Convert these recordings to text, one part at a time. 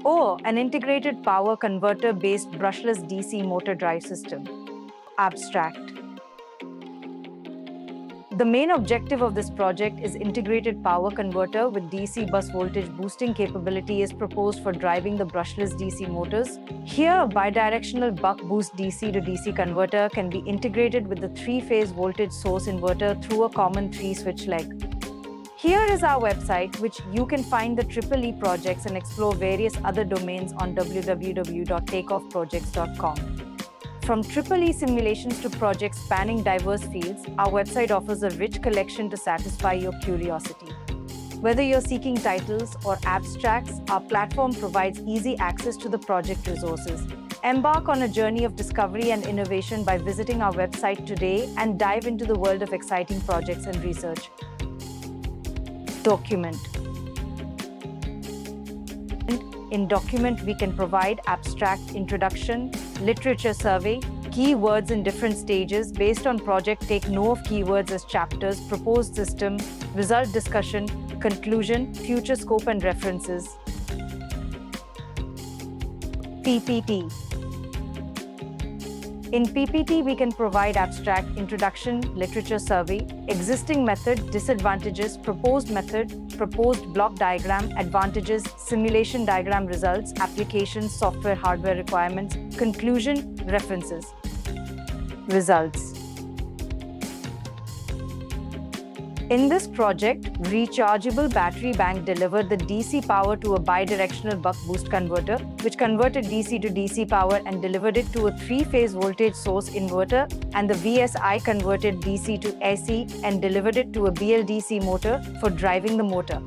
or an integrated power converter-based brushless DC motor drive system. Abstract. The main objective of this project is integrated power converter with DC bus voltage boosting capability is proposed for driving the brushless DC motors. Here, a bidirectional buck boost DC to DC converter can be integrated with the 3-phase voltage source inverter through a common 3-switch leg. Here is our website, which you can find the EE projects and explore various other domains on www.takeoffprojects.com. From EE simulations to projects spanning diverse fields, our website offers a rich collection to satisfy your curiosity. Whether you're seeking titles or abstracts, our platform provides easy access to the project resources. Embark on a journey of discovery and innovation by visiting our website today and dive into the world of exciting projects and research. Document. In document, we can provide abstract introduction, literature survey, keywords in different stages based on project. Take note of keywords as chapters, proposed system, result discussion, conclusion, future scope and references. PPT. In PPT, we can provide abstract introduction, literature survey, existing method, disadvantages, proposed method, proposed block diagram, advantages, simulation diagram results, applications, software, hardware requirements, conclusion, references. Results. In this project, rechargeable battery bank delivered the DC power to a bidirectional buck boost converter, which converted DC to DC power and delivered it to a 3-phase voltage source inverter, and the VSI converted DC to AC and delivered it to a BLDC motor for driving the motor.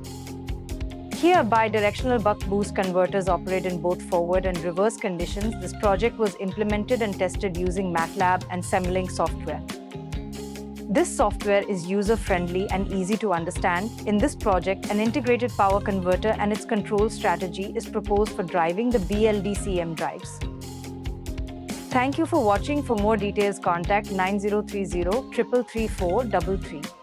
Here, bidirectional buck boost converters operate in both forward and reverse conditions. This project was implemented and tested using MATLAB and Simulink software. This software is user-friendly and easy to understand. In this project, an integrated power converter and its control strategy is proposed for driving the BLDC drives. Thank you for watching. For more details, contact 9030 333 433.